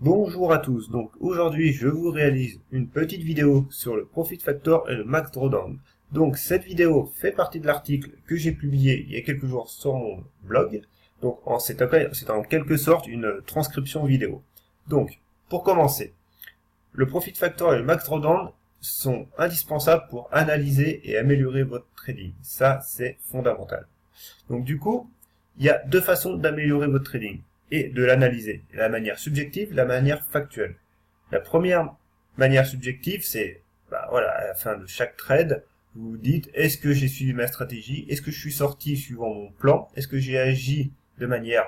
Bonjour à tous, donc aujourd'hui je vous réalise une petite vidéo sur le Profit Factor et le Max Drawdown. Donc cette vidéo fait partie de l'article que j'ai publié il y a quelques jours sur mon blog, donc c'est en quelque sorte une transcription vidéo. Donc pour commencer, le Profit Factor et le Max Drawdown sont indispensables pour analyser et améliorer votre trading, ça c'est fondamental. Donc du coup, il y a deux façons d'améliorer votre trading et de l'analyser. La manière subjective, la manière factuelle. La première manière subjective, c'est, à la fin de chaque trade, vous vous dites, est-ce que j'ai suivi ma stratégie? Est-ce que je suis sorti suivant mon plan? Est-ce que j'ai agi de manière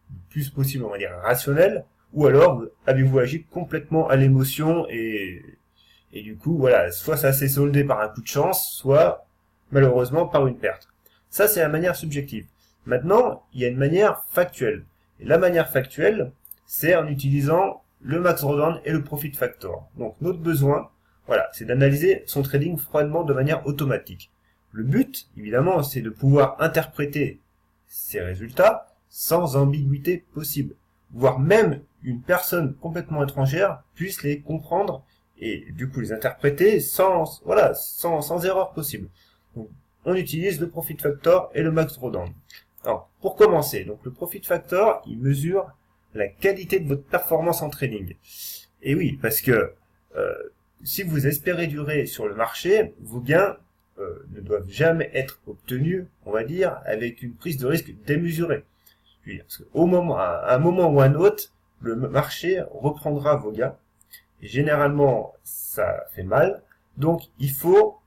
le plus possible, on va dire, rationnelle? Ou alors, avez-vous agi complètement à l'émotion et du coup, voilà, soit ça s'est soldé par un coup de chance, soit, malheureusement, par une perte. Ça, c'est la manière subjective. Maintenant, il y a une manière factuelle. Et la manière factuelle, c'est en utilisant le Max Drawdown et le Profit Factor. Donc, notre besoin, voilà, c'est d'analyser son trading froidement de manière automatique. Le but, évidemment, c'est de pouvoir interpréter ces résultats sans ambiguïté possible. Voire même une personne complètement étrangère puisse les comprendre et du coup les interpréter sans erreur possible. Donc, on utilise le Profit Factor et le Max Drawdown. Alors, pour commencer, donc le Profit Factor, il mesure la qualité de votre performance en trading. Et oui, parce que si vous espérez durer sur le marché, vos gains ne doivent jamais être obtenus, on va dire, avec une prise de risque démesurée. Parce à un moment ou à un autre, le marché reprendra vos gains. Et généralement, ça fait mal. Donc, il faut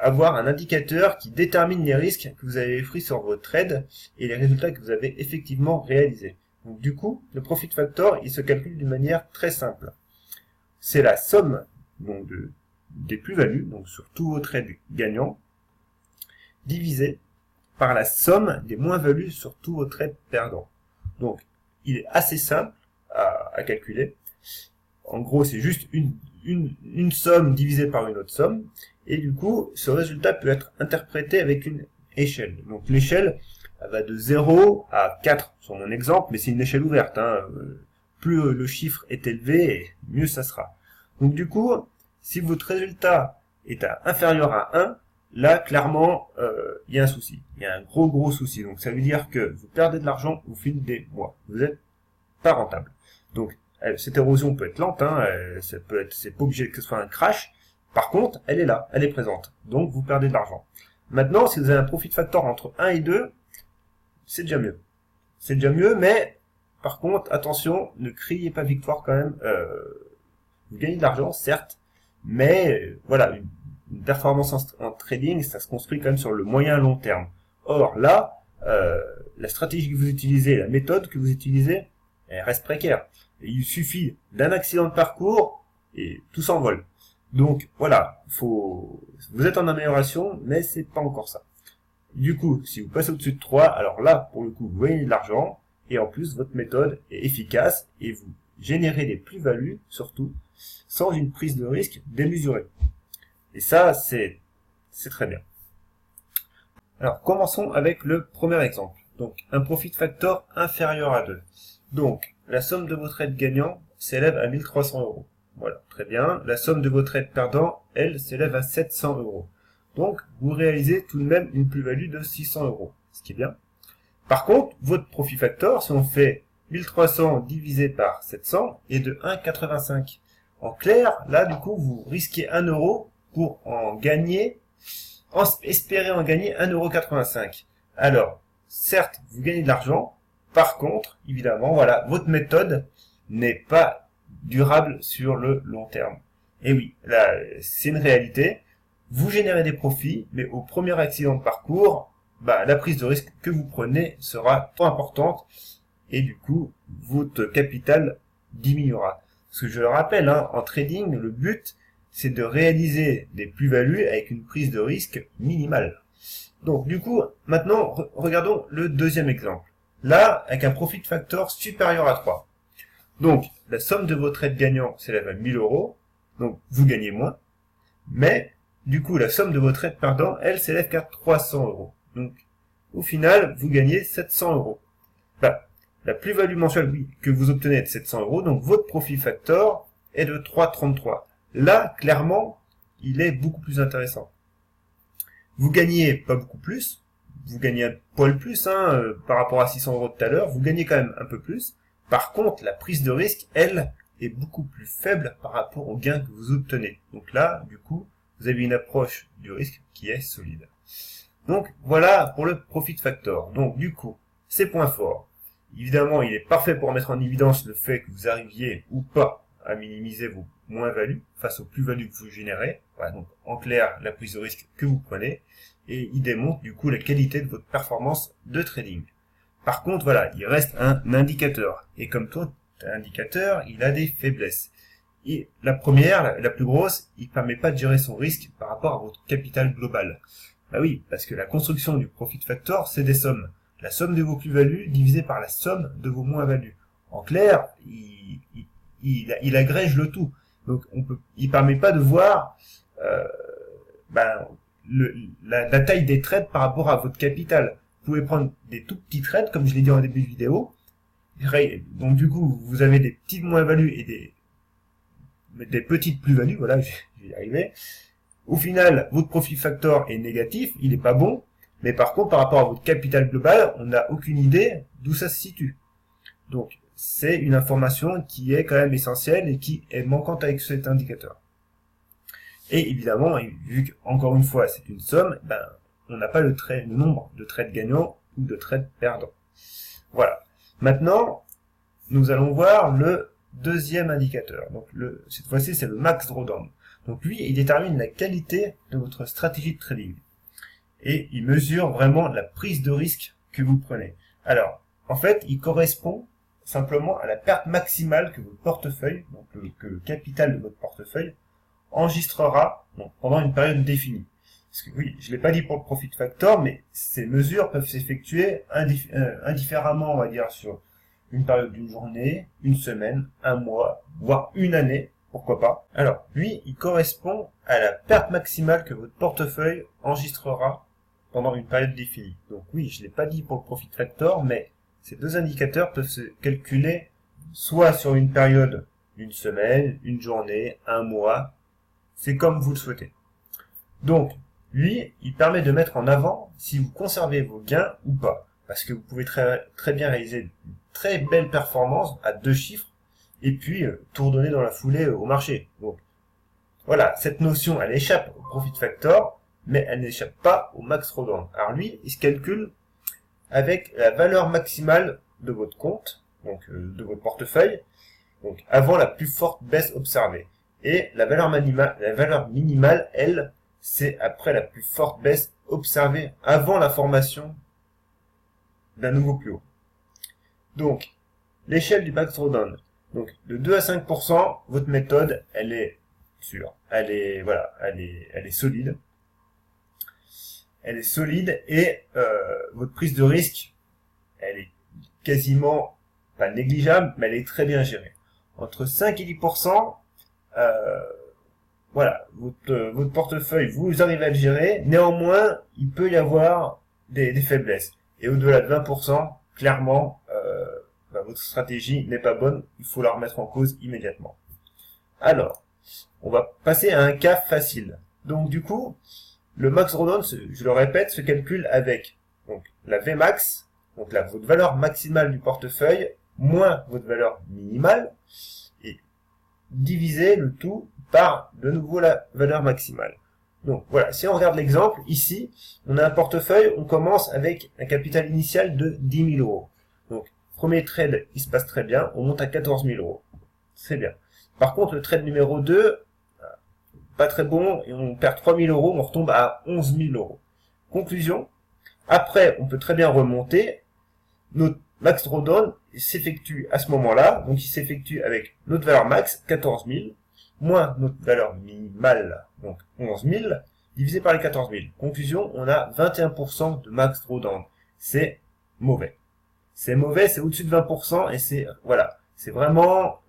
avoir un indicateur qui détermine les risques que vous avez pris sur vos trades et les résultats que vous avez effectivement réalisés. Donc, du coup, le Profit Factor, il se calcule d'une manière très simple. C'est la somme donc, des plus-values, donc sur tous vos trades gagnants, divisé par la somme des moins-values sur tous vos trades perdants. Donc, il est assez simple à calculer. En gros, c'est juste une somme divisée par une autre somme. Et du coup, ce résultat peut être interprété avec une échelle. Donc l'échelle va de 0 à 4 sur mon exemple, mais c'est une échelle ouverte. Plus le chiffre est élevé, mieux ça sera. Donc du coup, si votre résultat est inférieur à 1, là, clairement, il y a un souci. Il y a un gros souci. Donc ça veut dire que vous perdez de l'argent au fil des mois. Vous n'êtes pas rentable. Donc cette érosion peut être lente, c'est pas obligé que ce soit un crash. Par contre, elle est là, elle est présente. Donc, vous perdez de l'argent. Maintenant, si vous avez un profit factor entre 1 et 2, c'est déjà mieux. C'est déjà mieux, mais par contre, attention, ne criez pas victoire quand même. Vous gagnez de l'argent, certes, mais voilà, une performance en trading, ça se construit quand même sur le moyen long terme. Or, là, la stratégie que vous utilisez, la méthode que vous utilisez, elle reste précaire. Et il suffit d'un accident de parcours et tout s'envole. Donc voilà, vous êtes en amélioration, mais c'est pas encore ça. Du coup, si vous passez au-dessus de 3, alors là, pour le coup, vous gagnez de l'argent, et en plus, votre méthode est efficace, et vous générez des plus-values, surtout, sans une prise de risque démesurée. Et ça, c'est très bien. Alors, commençons avec le premier exemple. Donc, un profit factor inférieur à 2. Donc, la somme de vos trades gagnants s'élève à 1300 euros. Voilà, très bien. La somme de vos trades perdants, elle, s'élève à 700 euros. Donc, vous réalisez tout de même une plus-value de 600 euros, ce qui est bien. Par contre, votre profit factor, si on fait 1300 divisé par 700, est de 1,85. En clair, là, du coup, vous risquez 1 euro pour espérer en gagner 1,85 €. Alors, certes, vous gagnez de l'argent. Par contre, évidemment, voilà, votre méthode n'est pas durable sur le long terme. Et oui, là, c'est une réalité. Vous générez des profits, mais au premier accident de parcours, la prise de risque que vous prenez sera trop importante et du coup, votre capital diminuera. Parce que je le rappelle, en trading, le but, c'est de réaliser des plus-values avec une prise de risque minimale. Donc, du coup, maintenant, regardons le deuxième exemple. Là, avec un profit factor supérieur à 3. Donc, la somme de vos trades gagnants s'élève à 1000 euros, donc vous gagnez moins, mais du coup, la somme de vos trades perdants, elle, s'élève qu'à 300 euros. Donc, au final, vous gagnez 700 euros. la plus-value mensuelle que vous obtenez est de 700 €, donc votre profit factor est de 3,33. Là, clairement, il est beaucoup plus intéressant. Vous gagnez pas beaucoup plus, vous gagnez un poil plus par rapport à 600 € de tout à l'heure, vous gagnez quand même un peu plus. Par contre, la prise de risque, elle, est beaucoup plus faible par rapport aux gains que vous obtenez. Donc là, du coup, vous avez une approche du risque qui est solide. Donc voilà pour le profit factor. Donc du coup, ses points forts. Évidemment, il est parfait pour mettre en évidence le fait que vous arriviez ou pas à minimiser vos moins-values face aux plus-values que vous générez. Voilà, donc en clair, la prise de risque que vous prenez. Et il démontre du coup la qualité de votre performance de trading. Par contre, voilà, il reste un indicateur. Et comme tout indicateur, il a des faiblesses. Et la première, la plus grosse, il ne permet pas de gérer son risque par rapport à votre capital global. Bah oui, parce que la construction du profit factor, c'est des sommes. La somme de vos plus-values divisée par la somme de vos moins-values. En clair, il agrège le tout. Donc, il permet pas de voir la taille des trades par rapport à votre capital. Vous pouvez prendre des tout petits trades, comme je l'ai dit en début de vidéo. Donc, du coup, vous avez des petites moins-values et des petites plus-values. Voilà, je vais y arriver. Au final, votre profit factor est négatif, il n'est pas bon, mais par contre, par rapport à votre capital global, on n'a aucune idée d'où ça se situe. Donc, c'est une information qui est quand même essentielle et qui est manquante avec cet indicateur. Et évidemment, vu qu'encore une fois, c'est une somme, on n'a pas le nombre de trades gagnants ou de trades perdants. Voilà. Maintenant, nous allons voir le deuxième indicateur. Donc, cette fois-ci, c'est le max drawdown. Donc lui, il détermine la qualité de votre stratégie de trading. Et il mesure vraiment la prise de risque que vous prenez. Alors, en fait, il correspond simplement à la perte maximale que votre portefeuille, donc que le capital de votre portefeuille, enregistrera pendant une période définie. Parce que oui, je l'ai pas dit pour le profit factor, mais ces mesures peuvent s'effectuer indifféremment, on va dire, sur une période d'une journée, une semaine, un mois, voire une année. Pourquoi pas? Alors, lui, il correspond à la perte maximale que votre portefeuille enregistrera pendant une période définie. Donc oui, je ne l'ai pas dit pour le profit factor, mais ces deux indicateurs peuvent se calculer soit sur une période d'une semaine, une journée, un mois. C'est comme vous le souhaitez. Donc, lui, il permet de mettre en avant si vous conservez vos gains ou pas. Parce que vous pouvez très bien réaliser une très belle performance à 2 chiffres et puis tout redonner dans la foulée au marché. Donc voilà, cette notion, elle échappe au profit factor, mais elle n'échappe pas au max drawdown. Alors lui, il se calcule avec la valeur maximale de votre compte, donc de votre portefeuille, donc avant la plus forte baisse observée. Et la valeur minimale, elle, c'est après la plus forte baisse observée avant la formation d'un nouveau plus haut. Donc, l'échelle du max drawdown. Donc, de 2 à 5%, votre méthode, elle est sûre. Elle est solide. Elle est solide et votre prise de risque, elle est quasiment pas négligeable, mais elle est très bien gérée. Entre 5 et 10%, voilà, votre portefeuille, vous arrivez à le gérer. Néanmoins, il peut y avoir des faiblesses. Et au-delà de 20%, clairement, votre stratégie n'est pas bonne, il faut la remettre en cause immédiatement. Alors, on va passer à un cas facile. Donc du coup, le max drawdown, je le répète, se calcule avec donc la Vmax, donc là, votre valeur maximale du portefeuille, moins votre valeur minimale, et diviser le tout par de nouveau la valeur maximale. Donc voilà, si on regarde l'exemple, ici, on a un portefeuille, on commence avec un capital initial de 10 000 €. Donc, premier trade, il se passe très bien, on monte à 14 000 €. C'est bien. Par contre, le trade numéro 2, pas très bon, et on perd 3 000 €, on retombe à 11 000 €. Conclusion, après, on peut très bien remonter, notre max drawdown s'effectue à ce moment-là, donc il s'effectue avec notre valeur max, 14 000, moins notre valeur minimale, donc 11 000, divisé par les 14 000. Conclusion, on a 21% de max drawdown. C'est mauvais. C'est mauvais, c'est au-dessus de 20%, et c'est vraiment,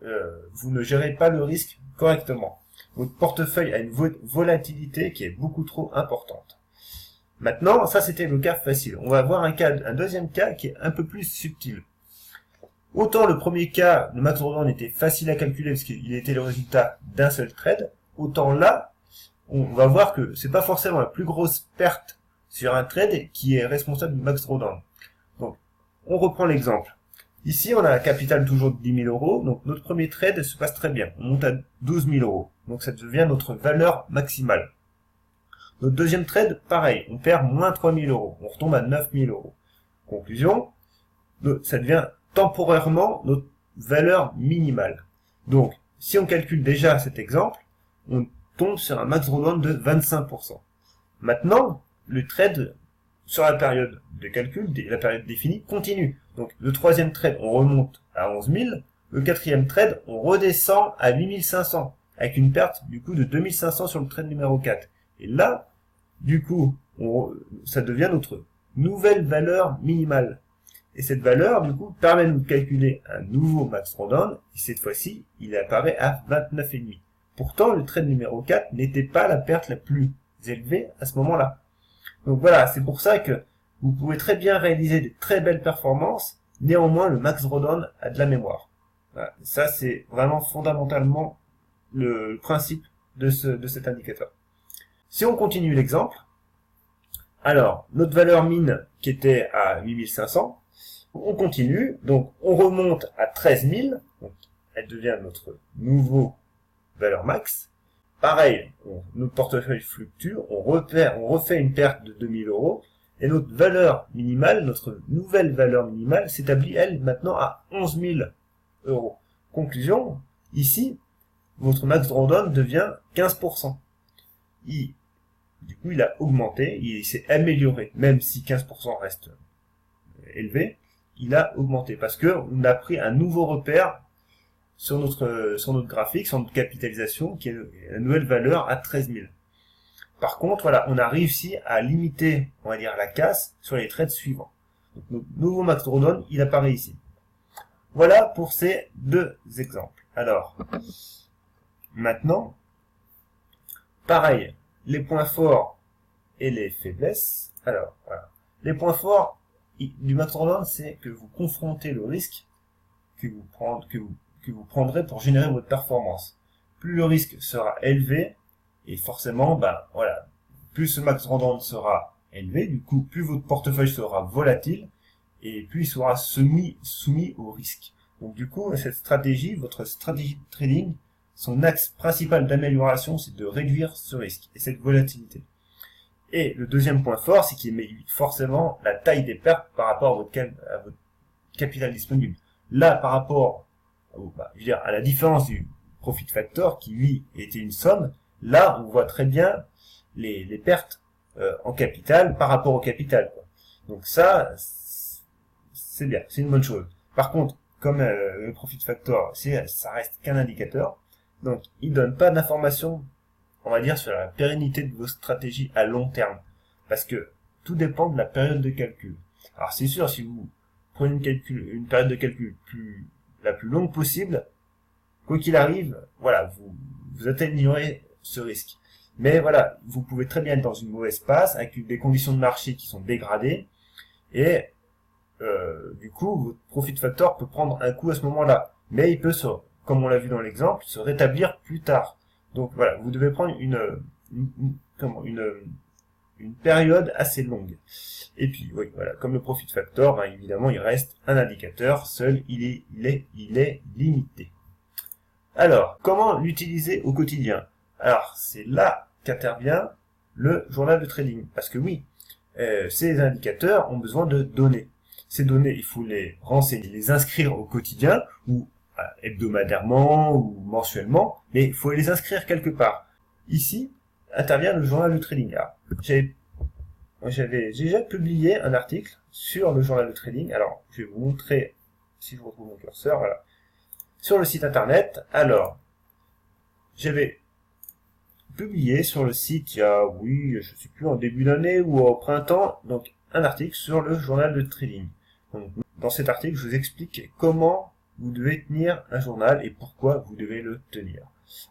vous ne gérez pas le risque correctement. Votre portefeuille a une volatilité qui est beaucoup trop importante. Maintenant, ça c'était le cas facile. On va voir un deuxième cas qui est un peu plus subtil. Autant le premier cas, le max drawdown était facile à calculer parce qu'il était le résultat d'un seul trade, autant là, on va voir que c'est pas forcément la plus grosse perte sur un trade qui est responsable du max drawdown. Donc, on reprend l'exemple. Ici, on a un capital toujours de 10 000 euros, donc notre premier trade se passe très bien. On monte à 12 000 euros, donc ça devient notre valeur maximale. Notre deuxième trade, pareil, on perd moins 3 000 euros, on retombe à 9 000 euros. Conclusion, ça devient temporairement notre valeur minimale. Donc, si on calcule déjà cet exemple, on tombe sur un max drawdown de 25%. Maintenant, le trade sur la période de calcul, la période définie, continue. Donc, le troisième trade, on remonte à 11 000. Le quatrième trade, on redescend à 8 500, avec une perte, du coup, de 2 500 sur le trade numéro 4. Et là, du coup, ça devient notre nouvelle valeur minimale. Et cette valeur, du coup, permet de nous calculer un nouveau max drawdown, et cette fois-ci, il apparaît à 29,5. Pourtant, le trade numéro 4 n'était pas la perte la plus élevée à ce moment-là. Donc voilà, c'est pour ça que vous pouvez très bien réaliser des très belles performances, néanmoins le max drawdown a de la mémoire. Voilà. Ça, c'est vraiment fondamentalement le principe de cet indicateur. Si on continue l'exemple, alors, notre valeur mine qui était à 8500, on continue, donc on remonte à 13 000, donc elle devient notre nouveau valeur max. Pareil, notre portefeuille fluctue, on refait une perte de 2000 euros, et notre valeur minimale, notre nouvelle valeur minimale, s'établit, elle, maintenant à 11 000 euros. Conclusion, ici, votre max drawdown devient 15%. Du coup, il a augmenté, il s'est amélioré, même si 15% reste élevé, il a augmenté, parce que on a pris un nouveau repère sur notre graphique, sur notre capitalisation, qui est la nouvelle valeur à 13 000. Par contre, voilà, on a réussi à limiter, on va dire, la casse sur les trades suivants. Donc, notre nouveau max drawdown, il apparaît ici. Voilà pour ces deux exemples. Alors, maintenant, pareil, les points forts et les faiblesses. Alors, voilà. Les points forts du max drawdown, c'est que vous confrontez le risque que vous prendrez pour générer votre performance. Plus le risque sera élevé, et forcément, voilà, plus ce max drawdown sera élevé, du coup, plus votre portefeuille sera volatile, et plus il sera soumis au risque. Donc du coup, cette stratégie, votre stratégie de trading, son axe principal d'amélioration, c'est de réduire ce risque et cette volatilité. Et le deuxième point fort, c'est qu'il met forcément la taille des pertes par rapport à votre capital disponible. Là, par rapport à la différence du profit factor, qui lui était une somme, là, on voit très bien les pertes en capital par rapport au capital, quoi. Donc ça, c'est bien, c'est une bonne chose. Par contre, comme le profit factor, ça reste qu'un indicateur, donc il donne pas d'informations, on va dire, sur la pérennité de vos stratégies à long terme, parce que tout dépend de la période de calcul. Alors c'est sûr, si vous prenez une période de calcul la plus longue possible, quoi qu'il arrive, voilà, vous atténuerez ce risque. Mais voilà, vous pouvez très bien être dans une mauvaise passe, avec des conditions de marché qui sont dégradées, et du coup, votre profit factor peut prendre un coup à ce moment-là. Mais il peut, comme on l'a vu dans l'exemple, se rétablir plus tard. Donc voilà, vous devez prendre une période assez longue. Et puis, oui, voilà, comme le profit factor, évidemment, il reste un indicateur, seul, il est limité. Alors, comment l'utiliser au quotidien? Alors, c'est là qu'intervient le journal de trading. Parce que oui, ces indicateurs ont besoin de données. Ces données, il faut les renseigner, les inscrire au quotidien, ou hebdomadairement, ou mensuellement, mais il faut les inscrire quelque part. Ici, intervient le journal de trading. J'avais déjà publié un article sur le journal de trading. Alors, je vais vous montrer, si je retrouve mon curseur, voilà, sur le site internet. Alors, j'avais publié sur le site, je sais plus, en début d'année ou au printemps, donc un article sur le journal de trading. Donc, dans cet article, je vous explique comment vous devez tenir un journal et pourquoi vous devez le tenir.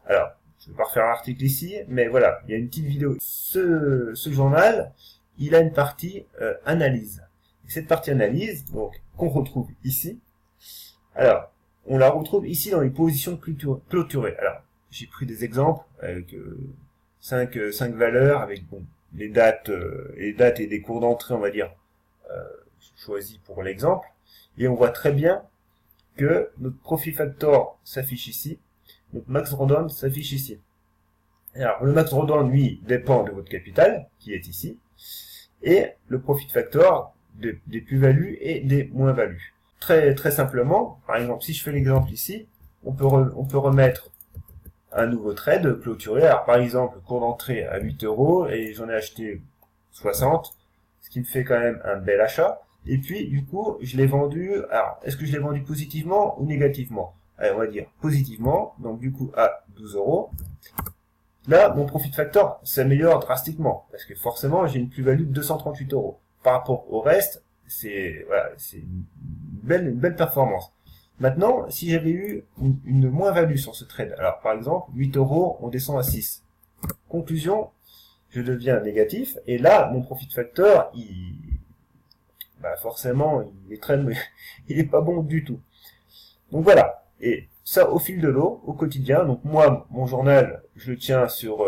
Alors, je ne vais pas refaire l'article ici, mais voilà, il y a une petite vidéo. Ce journal, il a une partie analyse. Et cette partie analyse, donc, qu'on retrouve ici. Alors, on la retrouve ici dans les positions clôturées. Alors, j'ai pris des exemples avec 5 valeurs, avec bon, les dates et des cours d'entrée, on va dire, choisis pour l'exemple. Et on voit très bien que notre profit factor s'affiche ici, notre max drawdown s'affiche ici. Alors, le max drawdown, lui, dépend de votre capital, qui est ici, et le profit factor des plus-values et des moins-values. Très simplement, par exemple, si je fais l'exemple ici, on peut remettre un nouveau trade clôturé. Alors, par exemple, cours d'entrée à 8 € et j'en ai acheté 60, ce qui me fait quand même un bel achat. Et puis, du coup, je l'ai vendu. Alors, est-ce que je l'ai vendu positivement ou négativement? Allez, on va dire positivement, donc du coup à 12 €. Là, mon profit factor s'améliore drastiquement, parce que forcément, j'ai une plus-value de 238 €. Par rapport au reste, c'est voilà, une belle performance. Maintenant, si j'avais eu une moins-value sur ce trade, alors par exemple, 8 €, on descend à 6. Conclusion, je deviens négatif, et là, mon profit factor, forcément, il est pas bon du tout. Donc voilà, et ça au fil de l'eau, au quotidien. Donc moi, mon journal, je le tiens sur,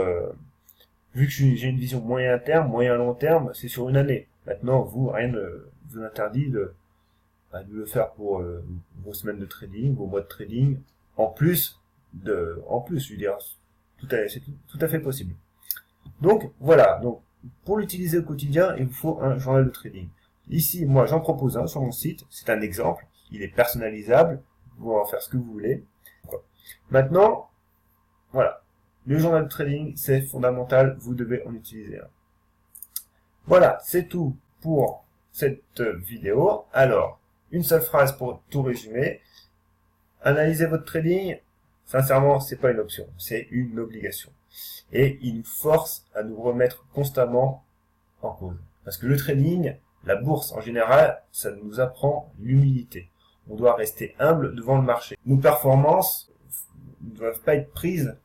vu que j'ai une vision moyen terme, moyen long terme, c'est sur une année. Maintenant, vous, rien ne vous interdit de le faire pour vos semaines de trading, vos mois de trading, en plus, je veux dire, c'est tout à fait possible. Donc voilà, donc pour l'utiliser au quotidien, il vous faut un journal de trading. Ici, moi, j'en propose un sur mon site, c'est un exemple, il est personnalisable, vous pouvez en faire ce que vous voulez. Maintenant, voilà, le journal de trading, c'est fondamental, vous devez en utiliser un. Voilà, c'est tout pour cette vidéo. Alors, une seule phrase pour tout résumer. Analyser votre trading, sincèrement, c'est pas une option, c'est une obligation. Et il nous force à nous remettre constamment en cause. Parce que le trading, la bourse en général, ça nous apprend l'humilité. On doit rester humble devant le marché. Nos performances ne doivent pas être prises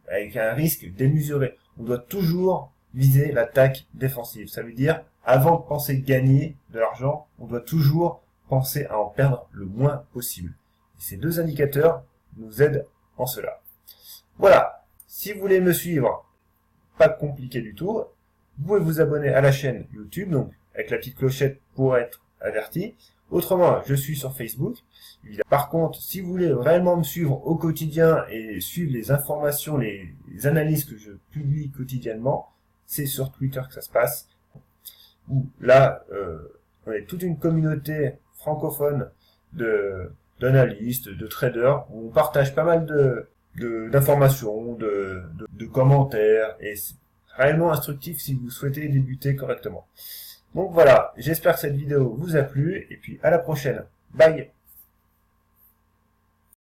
avec un risque démesuré. On doit toujours viser l'attaque défensive. Ça veut dire, avant de penser gagner de l'argent, on doit toujours penser à en perdre le moins possible. Et ces deux indicateurs nous aident en cela. Voilà. Si vous voulez me suivre, pas compliqué du tout, vous pouvez vous abonner à la chaîne YouTube, donc avec la petite clochette pour être averti. Autrement, je suis sur Facebook. Par contre, si vous voulez vraiment me suivre au quotidien et suivre les informations, les analyses que je publie quotidiennement, c'est sur Twitter que ça se passe. Où là, on est toute une communauté francophone d'analystes, de traders, où on partage pas mal d'informations, de commentaires, et c'est réellement instructif si vous souhaitez débuter correctement. Donc voilà, j'espère que cette vidéo vous a plu, et puis à la prochaine. Bye!